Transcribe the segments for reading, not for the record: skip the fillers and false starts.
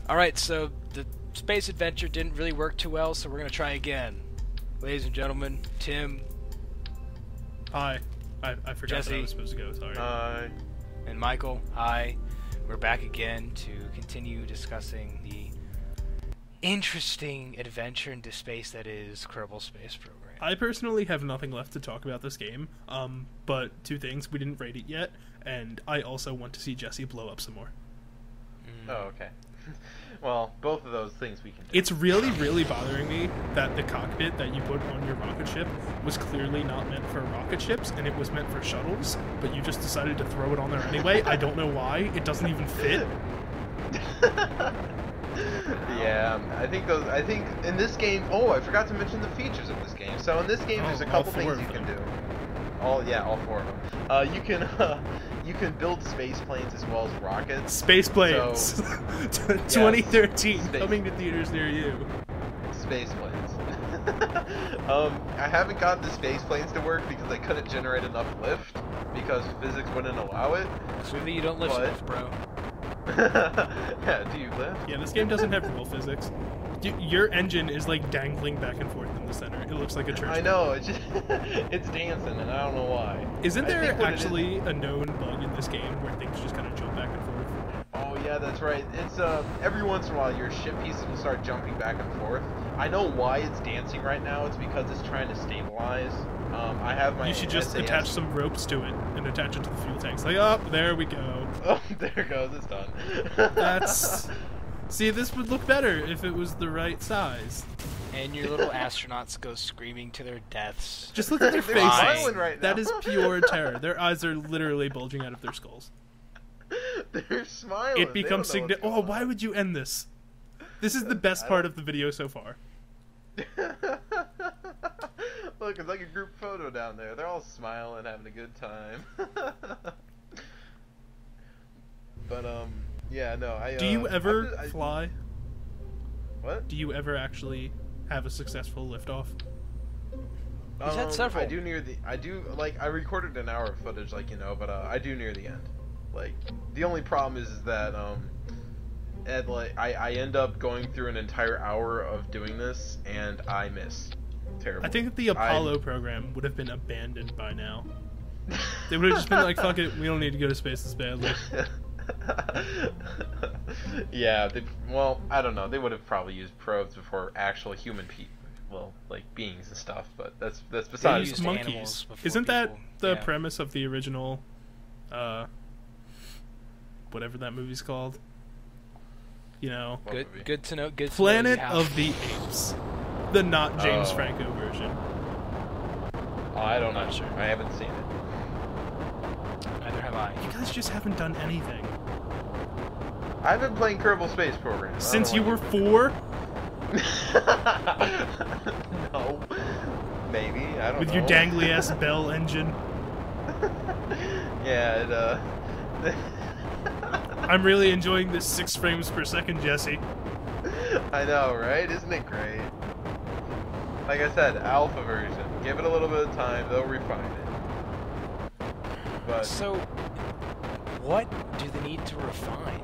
Alright, so the space adventure didn't really work too well, so we're going to try again. Ladies and gentlemen, Tim. Hi. I forgot Jesse. that I was supposed to go, sorry. Hi. And Michael. Hi. We're back again to continue discussing the interesting adventure into space that is Kerbal Space Program. I personally have nothing left to talk about this game, but two things, we didn't rate it yet, and I also want to see Jesse blow up some more. Oh, okay. Well, both of those things we can do. It's really, really bothering me that the cockpit that you put on your rocket ship was clearly not meant for rocket ships, and it was meant for shuttles, but you just decided to throw it on there anyway. I don't know why. It doesn't even fit. Yeah, I think in this game, oh, I forgot to mention the features of this game. So in this game, there's a couple things you can do. All four of them. You can build space planes as well as rockets. Space planes. So, 2013, space. Coming to theaters near you. Space planes. I haven't gotten the space planes to work because I couldn't generate enough lift because physics wouldn't allow it. Clearly you don't lift enough, bro. Yeah, do you lift? Yeah, this game doesn't have real physics. Your engine is like dangling back and forth in the center. It looks like a church. I know, it's just it's dancing, and I don't know why. Isn't there actually a known bug in this game where things just kind of jump back and forth? Oh yeah, that's right. It's every once in a while your ship pieces will start jumping back and forth. I know why it's dancing right now. It's because it's trying to stabilize. I have my. You should just SAS. attach some ropes to it and attach it to the fuel tanks. Like, oh, there we go. Oh, there it goes. It's done. That's. See, this would look better if it was the right size. And your little astronauts go screaming to their deaths. Just look at their They're faces. smiling right now. That is pure terror. Their eyes are literally bulging out of their skulls. They're smiling. It becomes significant. Oh, why would you end this? This is the best part of the video so far. Look, it's like a group photo down there. They're all smiling, having a good time. But yeah, no. Do you ever fly? What? Do you ever actually have a successful liftoff? He's had several. I do like I recorded an hour of footage, like but I do near the end. Like the only problem is that I end up going through an entire hour of doing this and I miss. Terrible. I think that the Apollo program would have been abandoned by now. They would have just been like, fuck it, we don't need to go to space this badly. Yeah, well, I don't know. They would have probably used probes before actual human beings and stuff. But that's besides. used monkeys. before Isn't that people. the Yeah. premise of the original, whatever that movie's called? You know, What movie? Good to know. Good. Planet to know you of the Apes, the not James Oh. Franco version. Oh, I don't know. Not sure. I haven't seen it. Neither have I. You guys just haven't done anything I've been playing Kerbal Space Program since you were 4. No, maybe I don't With know. your dangly ass Bell engine. Yeah, I'm really enjoying this 6 frames per second, Jesse. I know, right? Isn't it great? Like I said, alpha version. Give it a little bit of time; they'll refine it. But So, what do they need to refine?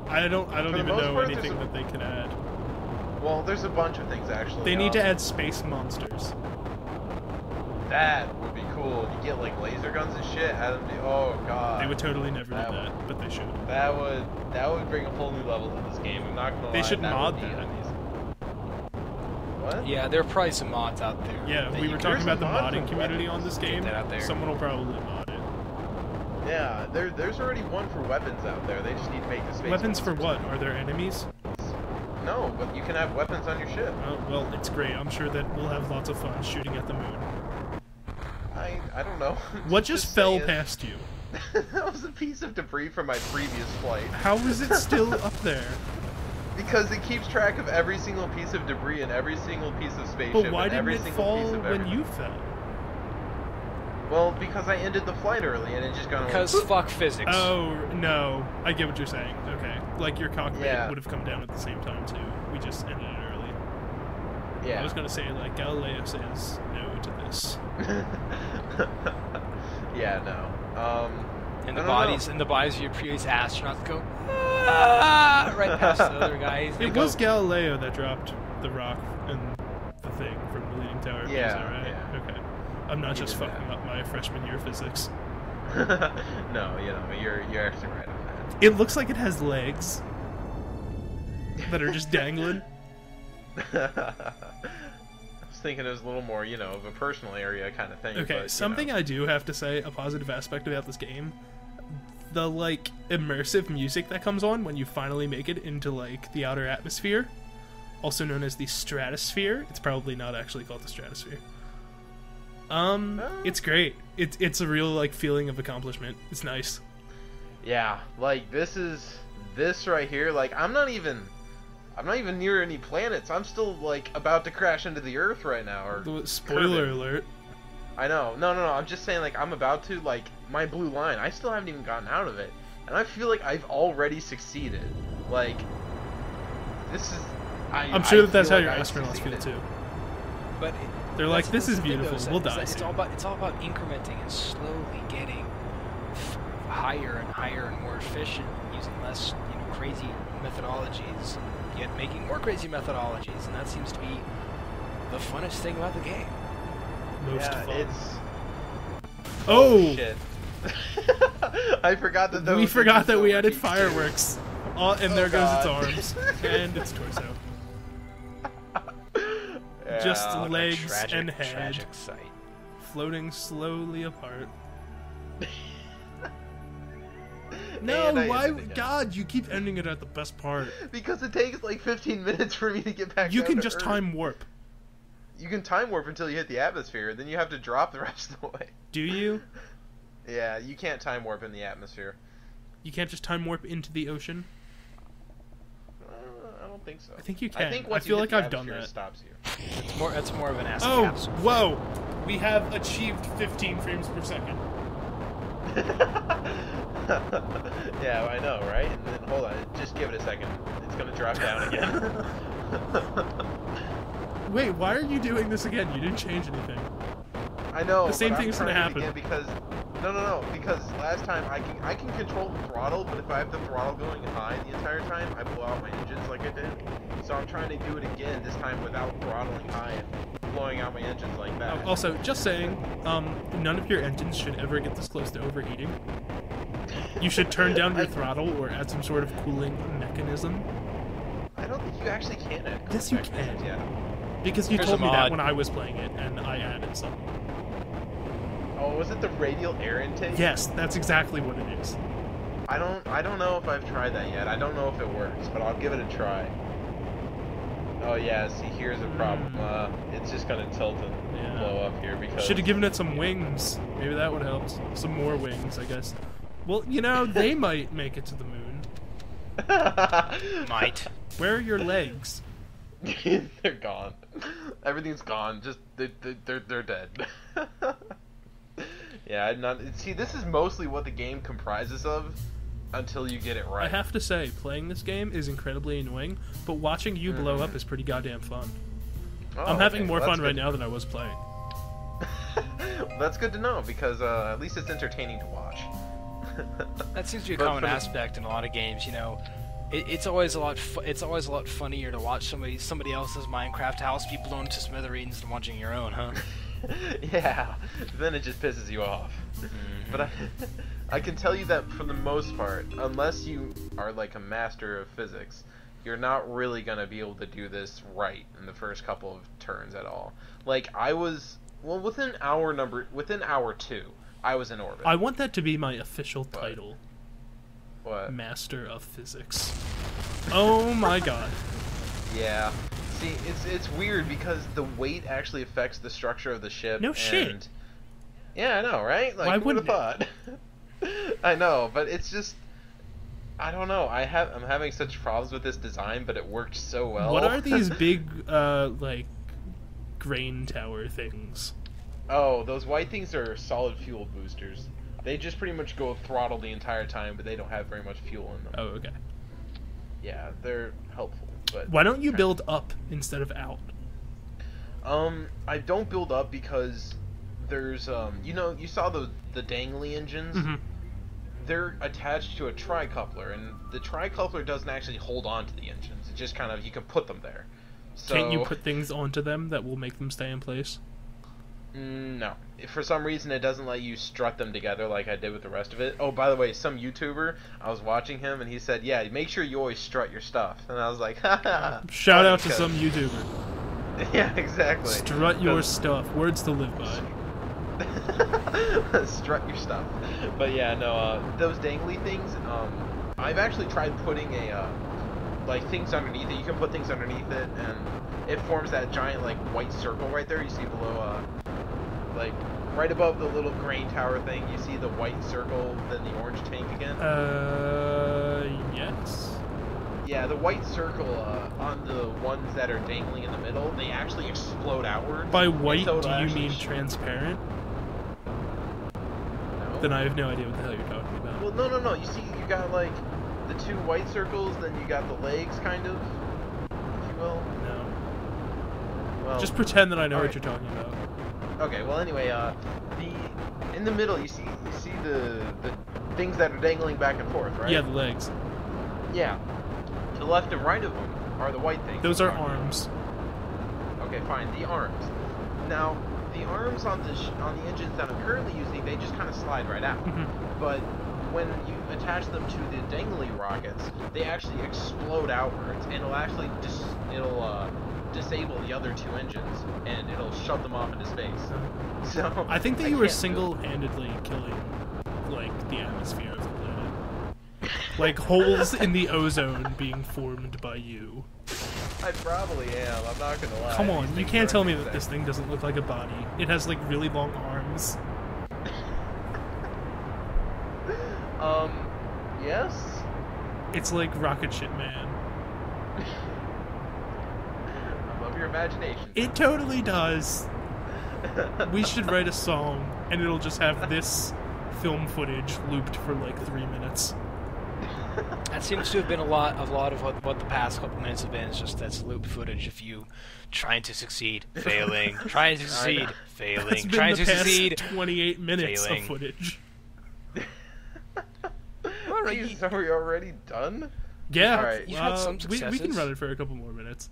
I don't For the even most know part, anything that they can add. well, there's a bunch of things actually. They need to add space monsters. That would be cool. You get like laser guns and shit. Oh god. They would totally never do That that, but they should. That would bring a whole new level to this game. I'm not gonna lie. They should mod would be that. amazing. What? Yeah, there are probably some mods out there. Yeah, that we you were can- talking about the There's a mod modding for community weapons. on this Get game. that out there. Someone will probably mod it. Yeah, there's already one for weapons out there. They just need to make the space. Weapons for monsters. what? Are there enemies? No, but you can have weapons on your ship. Well, it's great. I'm sure that we'll have lots of fun shooting at the moon. I don't know. What just fell saying. past you? That was a piece of debris from my previous flight. How is it still up there? Because it keeps track of every single piece of debris and every single piece of spaceship. But why and didn't every it single fall piece of when everything. you fell? Well, because I ended the flight early and it just kind of Because like, fuck physics. Oh, no. I get what you're saying. Okay. Like your cockpit Yeah. would have come down at the same time, too. We just ended it early. yeah. I was going to say, like, Galileo says no to this. Yeah, no. And the I don't bodies know. and the bodies of your previous astronauts go. "Ah!" right past the other guys. It was Galileo that dropped the rock and the thing from the leaning tower. Yeah, Is that right? yeah. Okay. I'm not just fucking up my freshman year physics. No, you're actually right on that. It looks like it has legs that are just dangling. I was thinking it was a little more, of a personal area kind of thing. Okay, but, something I do have to say, a positive aspect about this game, the, like, immersive music that comes on when you finally make it into, like, the outer atmosphere, also known as the stratosphere. It's probably not actually called the stratosphere. It's great. It's a real, like, feeling of accomplishment. It's nice. Yeah, like, this right here, like, I'm not even near any planets. I'm still, like, about to crash into the Earth right now. Or spoiler alert. I know. No. I'm just saying, like, I'm about to, like, my blue line. I still haven't even gotten out of it. And I feel like I've already succeeded. Like, this is... I'm sure that's how your astronauts feel, too. But they're like, this is beautiful. We'll die. It's all about incrementing and slowly getting higher and higher and more efficient, using less, crazy methodologies, yet making more crazy methodologies, and that seems to be the funnest thing about the game. Most fun. It's... Oh! Shit. I forgot that we forgot that we added fireworks. And there goes its arms. And its torso. Yeah, just legs and head. Tragic sight. Floating slowly apart. No, why? God, you keep ending it at the best part. Because it takes like 15 minutes for me to get back. You down can to just Earth. time warp. You can time warp until you hit the atmosphere, then you have to drop the rest of the way. Do you? Yeah, you can't time warp in the atmosphere. You can't just time warp into the ocean? I don't think so. I think you can. I feel like I've done that. It stops you. It's more of an acid Oh, capsule. whoa! We have achieved 15 frames per second. Yeah, I know, right? And then, hold on, just give it a second. It's gonna drop down again. Wait, why are you doing this again? You didn't change anything. I know. The same but thing's I'm gonna trying it happen. again because no, because last time I can control the throttle, but if I have the throttle going high the entire time, I blow out my engines like I did. So I'm trying to do it again this time without throttling high and blowing out my engines like that. Also, just saying, none of your engines should ever get this close to overheating. You should turn down your throttle or add some sort of cooling mechanism. I don't think you actually can add Yes, you mechanisms can. yet. Because you There's told a me that mod. when I was playing it, and I added some. Oh, was it the radial air intake? Yes, that's exactly what it is. I don't know if I've tried that yet. I don't know if it works, but I'll give it a try. Oh yeah, see here's a problem. It's just gonna tilt and blow up here because... Should have given it some wings. Maybe that would help. Some more wings, I guess. Well, they might make it to the moon. Might. Where are your legs? They're gone. Everything's gone. Just they're dead. Yeah, see, this is mostly what the game comprises of until you get it right. I have to say, playing this game is incredibly annoying, but watching you blow up is pretty goddamn fun. Oh, I'm having okay. more Well, fun that's right good. now than I was playing. That's good to know because at least it's entertaining to watch. That seems to be a But common for the- aspect in a lot of games. It's always a lot. It's always a lot funnier to watch somebody else's Minecraft house be blown to smithereens than watching your own, huh? Yeah, then it just pisses you off. But I can tell you that for the most part, unless you are like a master of physics, you're not really gonna be able to do this right in the first couple of turns at all. Like within hour 2, I was in orbit. I want that to be my official title. What? Master of Physics. Oh my god. Yeah. See, it's weird because the weight actually affects the structure of the ship. No shit. Yeah, I know, right? Like, Why who would have wouldn't thought? I know, but it's just, I don't know. I'm having such problems with this design, but it worked so well. What are these big, like, grain tower things? Oh, those white things are solid fuel boosters. They just pretty much go throttle the entire time, but they don't have very much fuel in them. Oh, okay. Yeah, they're helpful. But Why don't you build up instead of out? I don't build up because there's you saw the dangly engines. Mm-hmm. they're attached to a tri-coupler, and the tri-coupler doesn't actually hold on to the engines. It just kind of, you can put them there. So, can't you put things onto them that will make them stay in place? No. For some reason, it doesn't let you strut them together like I did with the rest of it. Oh, by the way, some YouTuber, I was watching him, and he said, yeah, make sure you always strut your stuff. And I was like, haha. Shout out to some YouTuber. Yeah, exactly. Strut your stuff. Words to live by. Strut your stuff. But yeah, no, those dangly things, I've actually tried putting like things underneath it. You can put things underneath it, and it forms that giant, like, white circle right there. You see below, like, right above the little grain tower thing, you see the white circle, then the orange tank again? Yes. Yeah, the white circle on the ones that are dangling in the middle, they actually explode outwards. By white, so do you mean transparent? No. Then I have no idea what the hell you're talking about. Well, no. You see, you got, like, the two white circles, then you got the legs, kind of, if you will. No. Well, just pretend that I know what right. you're talking about. Okay, well, anyway, in the middle, you see the things that are dangling back and forth, right? Yeah, the legs. Yeah. To the left and right of them are the white things. Those are arms. Okay, fine. The arms. Now, the arms on the engines that I'm currently using, they just kind of slide right out. But when you attach them to the dangly rockets, they actually explode outwards, and it'll actually disable the other two engines, and it'll shut them off into space. So I think that you were single-handedly killing, like, the atmosphere of the planet. Like, holes in the ozone being formed by you. I probably am, I'm not gonna lie. Come on, you can't tell me that this thing doesn't look like a body. It has, like, really long arms. Yes? It's like Rocket Ship Man. I love your imagination. It totally does. We should write a song, and it'll just have this film footage looped for like 3 minutes. That seems to have been a lot of what the past couple minutes have been. Is just that's loop footage of you trying to succeed, failing, trying to succeed, failing, trying to succeed. 28 minutes failing. of footage. Jeez, are we already done? Yeah, Alright. You've had some we successes. can run it for a couple more minutes.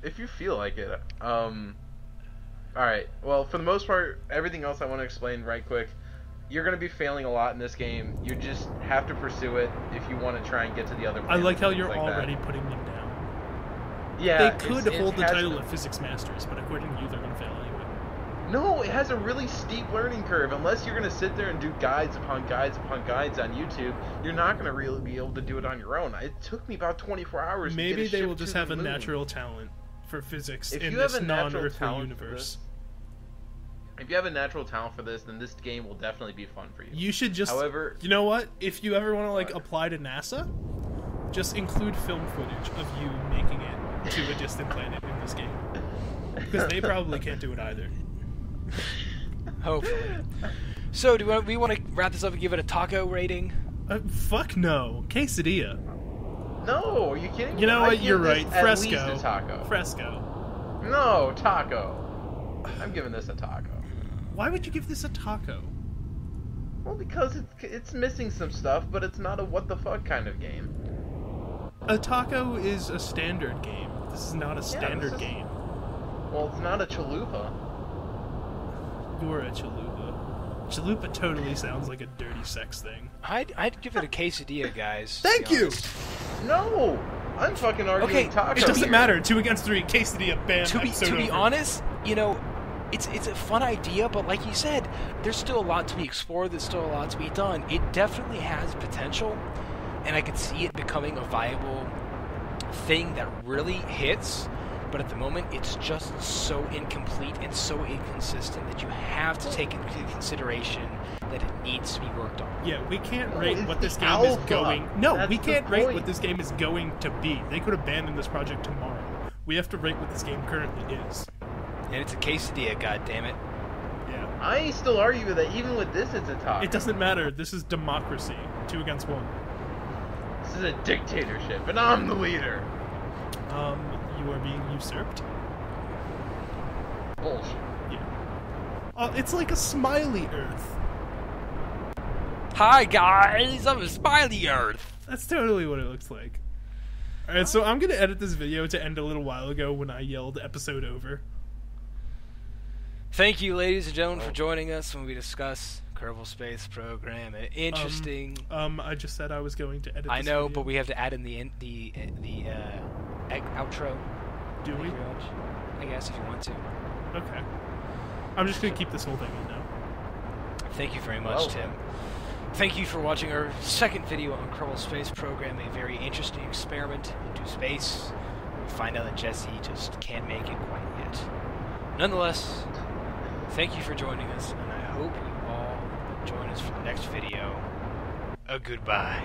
If you feel like it. Alright, well, for the most part, everything else I want to explain right quick. You're going to be failing a lot in this game. You just have to pursue it if you want to try and get to the other planets. I like how you're like already that. putting them down. Yeah, They could hold the title of Physics Masters, but according to you, they're going to fail anyway. No, it has a really steep learning curve. Unless you're going to sit there and do guides upon guides upon guides on YouTube, you're not going to really be able to do it on your own. It took me about 24 hours to Maybe get a they ship will just to have the a moon. natural talent for physics If in you have this a natural non-earthly talent for universe. If you have a natural talent for this, then this game will definitely be fun for you. You should just... However... You know what? If you ever want to, like, apply to NASA, just include film footage of you making it to a distant planet in this game. Because they probably can't do it either. Hopefully. So, do we want to wrap this up and give it a taco rating? Fuck no. Quesadilla. No, are you kidding me? You know I what? give You're this right. at Fresco. least a taco. Fresco. No, taco. I'm giving this a taco. Why would you give this a taco? Well, because it's missing some stuff, but it's not a what the fuck kind of game. A taco is a standard game. This is not a standard this is- game. Well, it's not a chalupa. You're a chalupa. Chalupa totally sounds like a dirty sex thing. I'd give it a quesadilla, guys. Thank to be you! honest. No! I'm fucking arguing Okay, taco. It doesn't here. matter. 2 against 3. Quesadilla. Bam. To be episode over. honest, you know, it's a fun idea, but like you said, there's still a lot to be explored. There's still a lot to be done. It definitely has potential, and I could see it becoming a viable thing that really hits. But at the moment, it's just so incomplete and so inconsistent that you have to take into consideration that it needs to be worked on. Yeah, we can't No, rate it's what this the game is alpha. going... No, That's we the can't rate point. what this game is going to be. They could abandon this project tomorrow. We have to rate what this game currently is. And it's a quesadilla, goddammit. Yeah. I still argue that even with this, it's a taco. It doesn't matter. This is democracy. 2 against 1. This is a dictatorship, and I'm the leader. You are being usurped? Bullshit. Yeah. It's like a smiley Earth. Hi guys, I'm a Smiley Earth. That's totally what it looks like. Alright, so I'm gonna edit this video to end a little while ago when I yelled episode over. Thank you, ladies and gentlemen, for joining us when we discuss Kerbal Space Program. Interesting. I just said I was going to edit this I know, video. but we have to add in the outro. Do we? I guess if you want to. Okay. I'm just gonna keep this whole thing in now. Thank you very much, Tim. Thank you for watching our second video on Kerbal Space Program, a very interesting experiment into space. We find out that Jesse just can't make it quite yet. Nonetheless, thank you for joining us, and I hope you all join us for the next video. A goodbye.